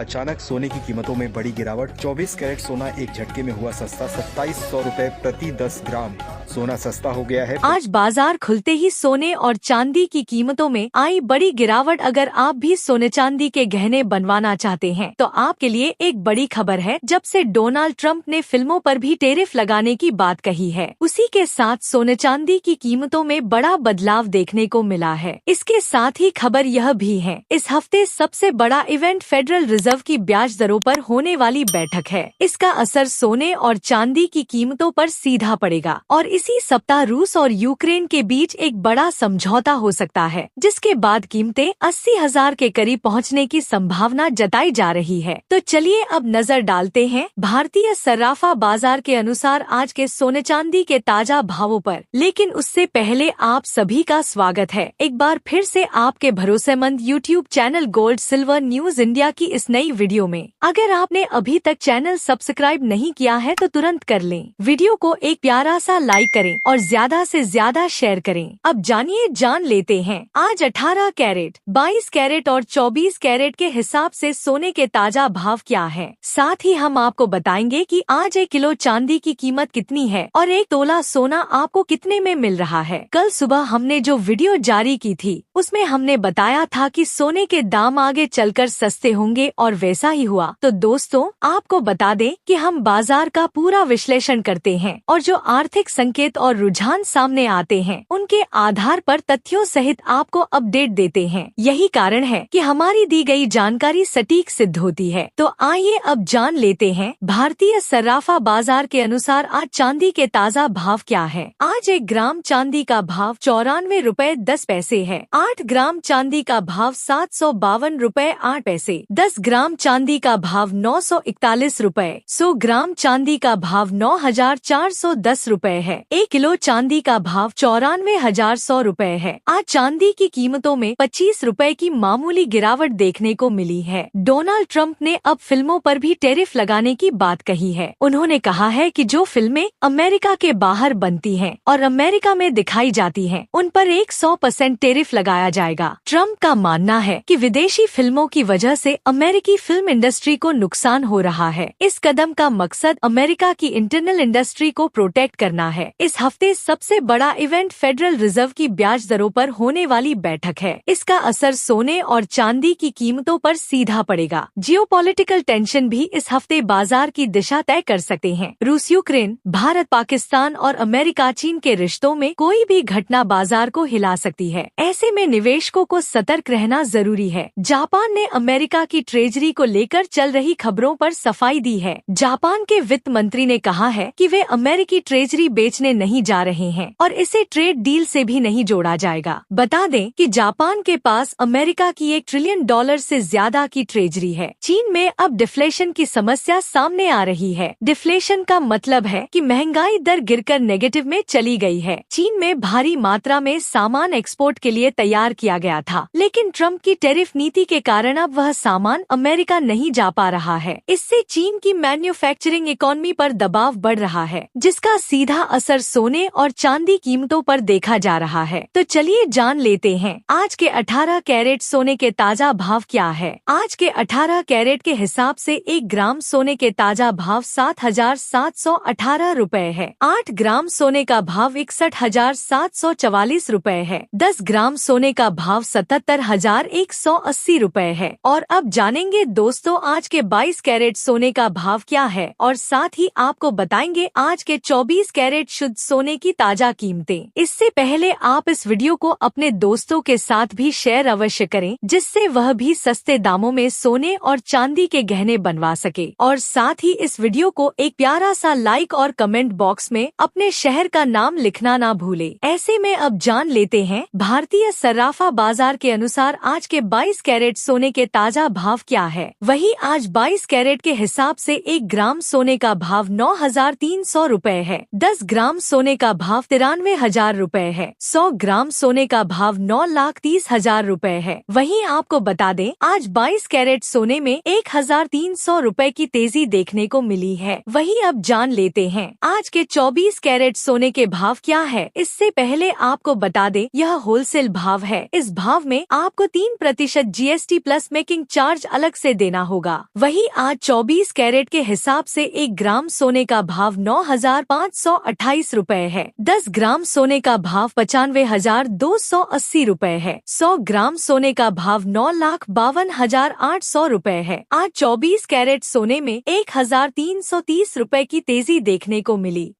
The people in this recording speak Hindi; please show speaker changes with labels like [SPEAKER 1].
[SPEAKER 1] अचानक सोने की कीमतों में बड़ी गिरावट। 24 कैरेट सोना एक झटके में हुआ सस्ता। 2700 रुपए प्रति 10 ग्राम सोना सस्ता हो गया है।
[SPEAKER 2] आज बाजार खुलते ही सोने और चांदी की कीमतों में आई बड़ी गिरावट। अगर आप भी सोने चांदी के गहने बनवाना चाहते हैं तो आपके लिए एक बड़ी खबर है। जब से डोनाल्ड ट्रंप ने फिल्मों पर भी टैरिफ लगाने की बात कही है, उसी के साथ सोने चांदी की कीमतों में बड़ा बदलाव देखने को मिला है। इसके साथ ही खबर यह भी है, इस हफ्ते सबसे बड़ा इवेंट फेडरल रिजर्व की ब्याज दरों पर होने वाली बैठक है। इसका असर सोने और चांदी की कीमतों पर सीधा पड़ेगा और इसी सप्ताह रूस और यूक्रेन के बीच एक बड़ा समझौता हो सकता है, जिसके बाद कीमतें 80,000 के करीब पहुंचने की संभावना जताई जा रही है। तो चलिए अब नजर डालते हैं भारतीय सर्राफा बाजार के अनुसार आज के सोने चांदी के ताजा भावों पर। लेकिन उससे पहले आप सभी का स्वागत है एक बार फिर से आपके भरोसेमंद YouTube channel gold silver news India की इस नई वीडियो में। अगर आपने अभी तक चैनल सब्सक्राइब नहीं किया है तो तुरंत कर लें। वीडियो को एक प्यारा सा लाइक करें और ज्यादा से ज्यादा शेयर करें। अब जान लेते हैं आज 18 कैरेट, 22 कैरेट और 24 कैरेट के हिसाब से सोने के ताजा भाव क्या है। साथ ही हम आपको बताएंगे कि आज 1 किलो चांदी की कीमत कितनी है और 1 तोला सोना आपको कितने में मिल रहा है। कल सुबह हमने जो वीडियो जारी की थी उसमें हमने बताया था कि सोने के दाम आगे चलकर सस्ते होंगे और वैसा ही हुआ। तो दोस्तों, आपको बता दें कि हम बाजार का पूरा विश्लेषण करते हैं और जो आर्थिक संकेत और रुझान सामने आते हैं उनके आधार पर तथ्यों सहित आपको अपडेट देते हैं। यही कारण है कि हमारी दी गई जानकारी सटीक सिद्ध होती है। तो आइए अब जान लेते हैं भारतीय सर्राफा बाजार के अनुसार आज चांदी के ताजा भाव क्या है। आज 1 ग्राम चांदी का भाव 94 रुपए 10 पैसे है। 8 ग्राम चांदी का भाव 752 रुपए 8 पैसे। 10 ग्राम चांदी का भाव 941 रुपए। 100 ग्राम चांदी का भाव 9,410 रुपए है। 1 किलो चांदी का भाव 94,100 रुपए है। आज चांदी की कीमतों में 25 रुपए की मामूली गिरावट देखने को मिली है। डोनाल्ड ट्रंप ने अब फिल्मों पर भी टैरिफ लगाने की बात कही है। उन्होंने कहा है कि जो फिल्में अमेरिका के बाहर बनती हैं और अमेरिका में दिखाई जाती हैं, उन पर 100% टैरिफ लगाया जाएगा। ट्रंप का मानना है कि विदेशी फिल्मों की वजह से अमेरिकी फिल्म इंडस्ट्री को नुकसान हो रहा है। इस कदम का मकसद अमेरिका की इंटरनल इंडस्ट्री को प्रोटेक्ट करना है। इस हफ्ते सबसे बड़ा इवेंट फेडरल रिजर्व की ब्याज दरों पर होने वाली बैठक है। इसका असर सोने और चांदी की कीमतों पर सीधा पड़ेगा। जियोपॉलिटिकल टेंशन भी इस हफ्ते बाजार की दिशा तय कर सकते हैं। रूस यूक्रेन, भारत पाकिस्तान और अमेरिका चीन के रिश्तों में कोई भी घटना बाजार को हिला सकती है। ऐसे में निवेशकों को सतर्क रहना जरूरी है। जापान ने अमेरिका की ट्रेजरी को लेकर चल रही खबरों पर सफाई दी है। जापान के वित्त मंत्री ने कहा है कि वे अमेरिकी ट्रेजरी बेचने नहीं जा रहे हैं और इसे ट्रेड डील से भी नहीं जोड़ा जाएगा। बता दें कि जापान के पास अमेरिका की $1 ट्रिलियन से ज्यादा की ट्रेजरी है। चीन में अब डिफ्लेशन की समस्या सामने आ रही है। डिफ्लेशन का मतलब है कि महंगाई दर गिरकर नेगेटिव में चली गई है। चीन में भारी मात्रा में सामान एक्सपोर्ट के लिए तैयार किया गया था, लेकिन ट्रंप की टैरिफ नीति के कारण अब वह सामान अमेरिका नहीं जा पा रहा है। इससे चीन की मैन्युफैक्चरिंग इकोनॉमी पर दबाव बढ़ रहा है, जिसका सीधा असर सोने और चांदी कीमतों पर देखा जा रहा है। तो चलिए जान लेते हैं आज के 18 कैरेट सोने के ताजा भाव क्या है। आज के 18 कैरेट के हिसाब से 1 ग्राम सोने के ताजा भाव 7,718 रुपए है। 8 ग्राम सोने का भाव 61,744 रुपए है। 10 ग्राम सोने का भाव 77,180 रुपए है। और अब जानेंगे दोस्तों आज के 22 कैरेट सोने का भाव क्या है और साथ ही आपको बताएंगे आज के 24 कैरेट शुद्ध सोने की ताजा कीमतें। इससे पहले आप इस वीडियो को अपने दोस्तों के साथ भी शेयर अवश्य करें, जिससे वह भी सस्ते दामों में सोने और चांदी के गहने बनवा सके। और साथ ही इस वीडियो को एक प्यारा सा लाइक और कमेंट बॉक्स में अपने शहर का नाम लिखना ना भूले। ऐसे में अब जान लेते हैं भारतीय सर्राफा बाजार के अनुसार आज के 22 कैरेट सोने के ताजा भाव क्या है। वही आज 22 कैरेट के हिसाब से 1 ग्राम सोने का भाव 9,300 रुपए है। 10 ग्राम सोने का भाव 93,000 रुपए है। 100 ग्राम सोने का भाव 9,30,000 रुपए है। वहीं आपको बता दें आज 22 कैरेट सोने में 1,300 रुपए की तेजी देखने को मिली है। वहीं अब जान लेते हैं आज के 24 कैरेट सोने के भाव क्या है। इससे पहले आपको बता दें यह होलसेल भाव है। इस भाव में आपको 3% GST प्लस मेकिंग चार्ज अलग से देना होगा। वहीं आज 24 कैरेट के हिसाब से 1 ग्राम सोने का भाव 9,528 रुपए है। 10 ग्राम सोने का भाव 95,280 रुपए है। 100 ग्राम सोने का भाव 9,52,800 रुपए है। आज 24 कैरेट सोने में 1,330 रुपए की तेजी देखने को मिली।